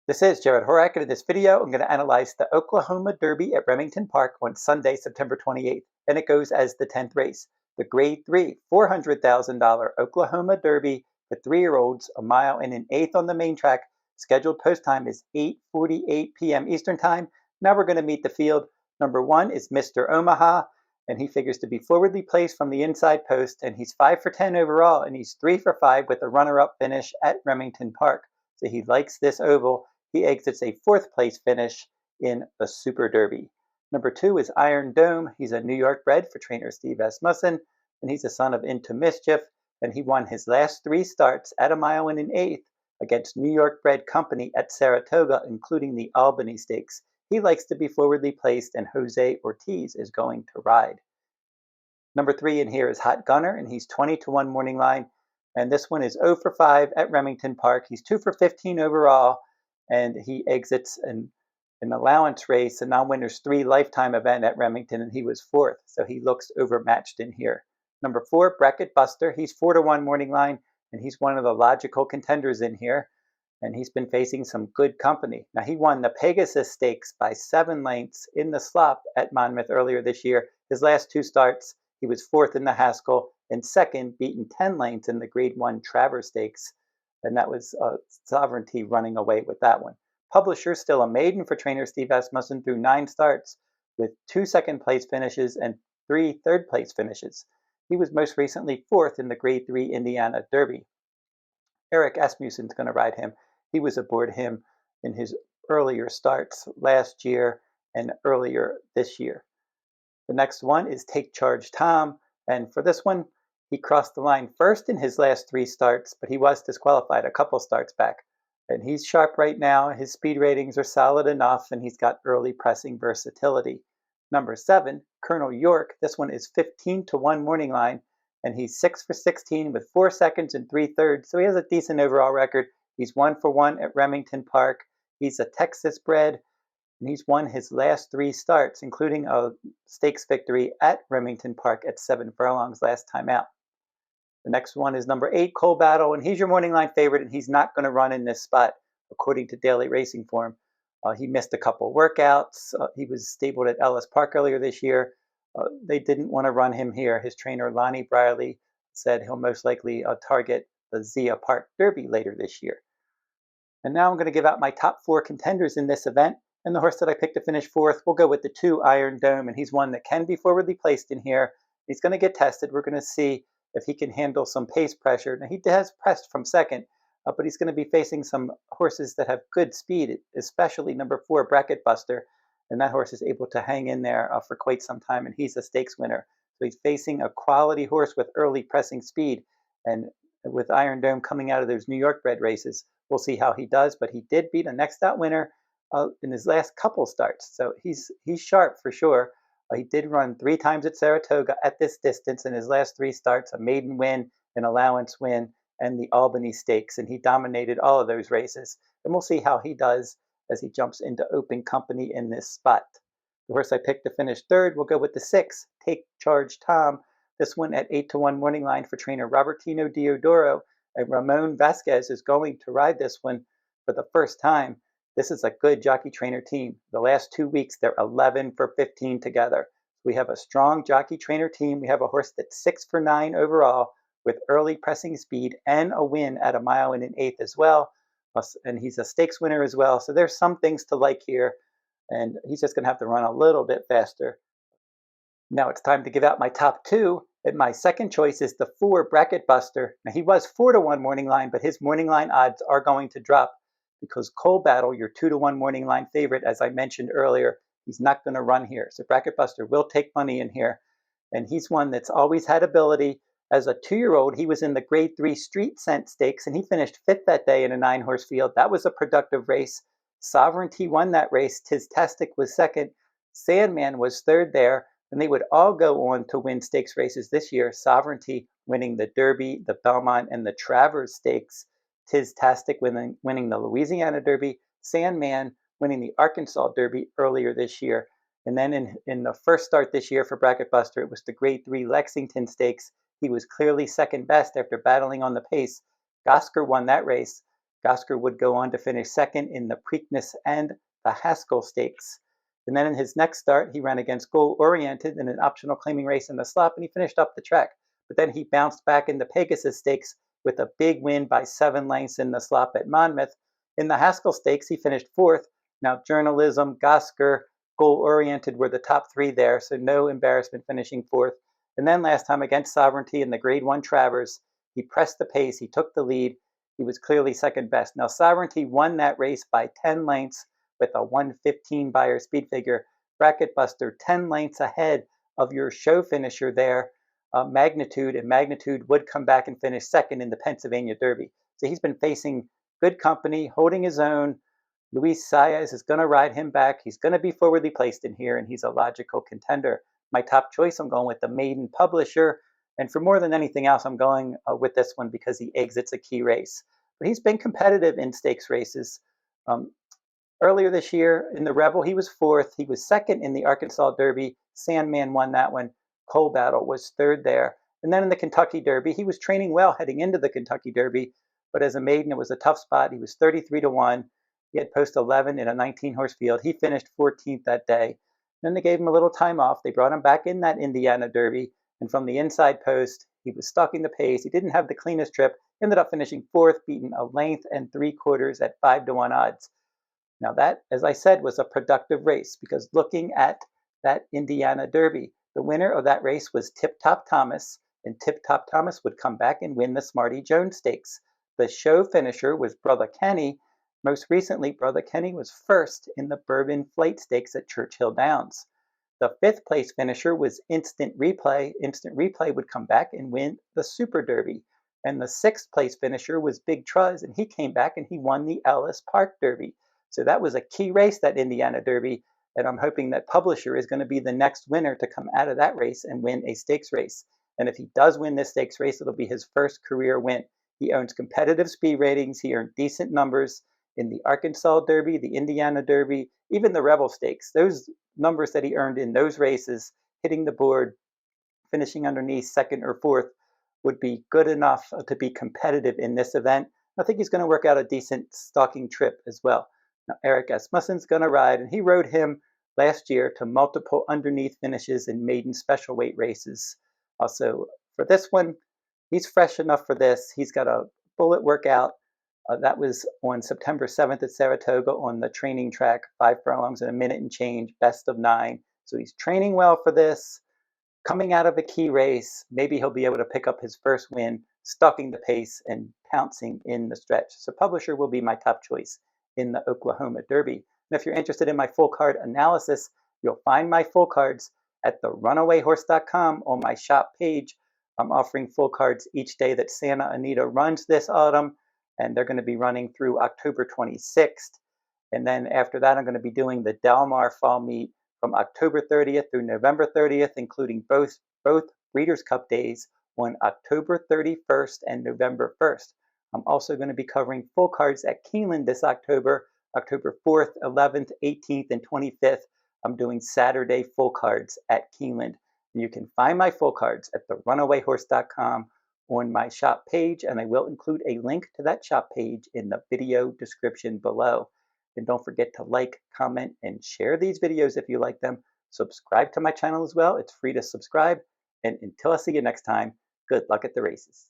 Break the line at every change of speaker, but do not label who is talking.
This is Jarrod Horak, and in this video, I'm going to analyze the Oklahoma Derby at Remington Park on Sunday, September 28th, and it goes as the 10th race, the Grade 3 $400,000 Oklahoma Derby for 3-year-olds, a mile and an eighth on the main track. Scheduled post time is 8:48 p.m. Eastern Time. Now we're going to meet the field. Number 1 is Mr. Omaha, and he figures to be forwardly placed from the inside post, and he's 5 for 10 overall, and he's 3 for 5 with a runner-up finish at Remington Park. So he likes this oval. He exits a 4th place finish in the Super Derby. Number 2 is Iron Dome. He's a New York bred for trainer Steve Asmussen, and he's a son of Into Mischief, and he won his last 3 starts at a mile and an eighth against New York bred company at Saratoga, including the Albany Stakes. He likes to be forwardly placed, and Jose Ortiz is going to ride. Number 3 in here is Hot Gunner, and he's 20-1 morning line, and this one is 0 for 5 at Remington Park. He's 2 for 15 overall, and he exits an allowance race, a non-winners 3 lifetime event at Remington, and he was 4th, so he looks overmatched in here. Number 4, Bracket Buster. He's 4-1 morning line, and he's one of the logical contenders in here, and he's been facing some good company. Now, he won the Pegasus Stakes by 7 lengths in the slop at Monmouth earlier this year. His last 2 starts, he was 4th in the Haskell and 2nd, beaten 10 lengths in the Grade 1 Travers Stakes, and that was Sovereignty running away with that one. Publisher still a maiden for trainer Steve Asmussen through 9 starts with 2 second-place finishes and 3 third-place finishes. He was most recently 4th in the Grade 3 Indiana Derby. Erik Asmussen's going to ride him. He was aboard him in his earlier starts last year and earlier this year. The next one is Take Charge Tom, and for this one, he crossed the line first in his last 3 starts, but he was disqualified a couple starts back. And he's sharp right now. His speed ratings are solid enough, and he's got early pressing versatility. Number 7, Colonel Yorke. This one is 15-1 morning line, and he's 6 for 16 with 4 seconds and 3 thirds. So he has a decent overall record. He's 1 for 1 at Remington Park. He's a Texas bred, and he's won his last 3 starts, including a stakes victory at Remington Park at 7 furlongs last time out. The next one is number 8, Coal Battle, and he's your morning line favorite, and he's not going to run in this spot, according to Daily Racing Form. He missed a couple workouts. He was stabled at Ellis Park earlier this year. They didn't want to run him here. His trainer, Lonnie Briley, said he'll most likely target the Zia Park Derby later this year. And now I'm going to give out my top 4 contenders in this event, and the horse that I picked to finish 4th, we'll go with the 2, Iron Dome, and he's one that can be forwardly placed in here. He's going to get tested. We're going to see if he can handle some pace pressure. Now, he has pressed from 2nd, but he's going to be facing some horses that have good speed, especially number 4, Bracket Buster, and that horse is able to hang in there for quite some time, and he's a stakes winner. So he's facing a quality horse with early pressing speed, and with Iron Dome coming out of those New York bred races, we'll see how he does, but he did beat a next out winner in his last couple starts, so he's sharp for sure. He did run 3 times at Saratoga at this distance in his last 3 starts, a maiden win, an allowance win, and the Albany Stakes, and he dominated all of those races. And we'll see how he does as he jumps into open company in this spot. The horse I picked to finish 3rd, we'll go with the 6, Take Charge Tom. This one at 8-1 morning line for trainer Robertino Diodoro, and Ramon Vasquez is going to ride this one for the first time. This is a good jockey trainer team. The last 2 weeks, they're 11 for 15 together. We have a strong jockey trainer team. We have a horse that's 6 for 9 overall with early pressing speed and a win at a mile and an eighth as well. And he's a stakes winner as well. So there's some things to like here. And he's just going to have to run a little bit faster. Now it's time to give out my top 2. And my second choice is the 4, Bracket Buster. Now he was 4-1 morning line, but his morning line odds are going to drop, because Coal Battle, your 2-1 morning line favorite, as I mentioned earlier, he's not going to run here. So Bracket Buster will take money in here. And he's one that's always had ability. As a 2-year-old, he was in the Grade 3 Street Scent Stakes, and he finished 5th that day in a 9-horse field. That was a productive race. Sovereignty won that race. Tistastic was 2nd. Sandman was 3rd there. And they would all go on to win stakes races this year. Sovereignty winning the Derby, the Belmont, and the Travers Stakes. Tistastic winning the Louisiana Derby, Sandman winning the Arkansas Derby earlier this year. And then in the first start this year for Bracket Buster, it was the Grade 3 Lexington Stakes. He was clearly second best after battling on the pace. Gosker won that race. Gosker would go on to finish second in the Preakness and the Haskell Stakes. And then in his next start, he ran against Goal Oriented in an optional claiming race in the slop, and he finished up the track. But then he bounced back in the Pegasus Stakes with a big win by 7 lengths in the slop at Monmouth. In the Haskell Stakes, he finished fourth. Now, Journalism, Gosker, Goal Oriented were the top 3 there, so no embarrassment finishing fourth. And then last time against Sovereignty in the Grade 1 Travers, he pressed the pace, he took the lead, he was clearly second best. Now, Sovereignty won that race by 10 lengths with a 115 Beyer speed figure. Bracket Buster 10 lengths ahead of your show finisher there, Magnitude, and Magnitude would come back and finish second in the Pennsylvania Derby. So he's been facing good company, holding his own. Luis Saez is going to ride him back. He's going to be forwardly placed in here, and he's a logical contender. My top choice, I'm going with the Maiden Publisher. And for more than anything else, I'm going with this one because he exits a key race. But he's been competitive in stakes races. Earlier this year in the Rebel, he was fourth. He was second in the Arkansas Derby. Sandman won that one. Coal Battle was third there. And then in the Kentucky Derby, he was training well heading into the Kentucky Derby. But as a maiden, it was a tough spot. He was 33-1. He had post 11 in a 19-horse field. He finished 14th that day. Then they gave him a little time off. They brought him back in that Indiana Derby. And from the inside post, he was stalking the pace. He didn't have the cleanest trip. Ended up finishing fourth, beaten a length and 3/4 at 5-1 odds. Now that, as I said, was a productive race because looking at that Indiana Derby, the winner of that race was Tip Top Thomas, and Tip Top Thomas would come back and win the Smarty Jones Stakes. The show finisher was Brother Kenny. Most recently, Brother Kenny was first in the Bourbon Flight Stakes at Churchill Downs. The 5th place finisher was Instant Replay. Instant Replay would come back and win the Super Derby. And the 6th place finisher was Big Truz, and he came back and he won the Ellis Park Derby. So that was a key race, that Indiana Derby, and I'm hoping that Publisher is going to be the next winner to come out of that race and win a stakes race. And if he does win this stakes race, it'll be his first career win. He owns competitive speed ratings. He earned decent numbers in the Arkansas Derby, the Indiana Derby, even the Rebel Stakes. Those numbers that he earned in those races, hitting the board, finishing underneath second or fourth, would be good enough to be competitive in this event. I think he's going to work out a decent stalking trip as well. Now, Eric Asmussen's going to ride, and he rode him last year to multiple underneath finishes in maiden special weight races. Also, for this one, he's fresh enough for this. He's got a bullet workout. That was on September 7th at Saratoga on the training track, 5 furlongs in a minute and change, best of 9. So he's training well for this. Coming out of a key race, maybe he'll be able to pick up his first win, stalking the pace and pouncing in the stretch. So Publisher will be my top choice in the Oklahoma Derby. And if you're interested in my full card analysis, you'll find my full cards at the runawayhorse.com on my shop page. I'm offering full cards each day that Santa Anita runs this autumn, and they're going to be running through October 26th. And then after that, I'm going to be doing the Del Mar Fall Meet from October 30th through November 30th, including both Breeders' Cup days on October 31st and November 1st. I'm also going to be covering full cards at Keeneland this October, October 4th, 11th, 18th, and 25th. I'm doing Saturday full cards at Keeneland. And you can find my full cards at therunawayhorse.com on my shop page, and I will include a link to that shop page in the video description below. And don't forget to like, comment, and share these videos if you like them. Subscribe to my channel as well. It's free to subscribe. And until I see you next time, good luck at the races.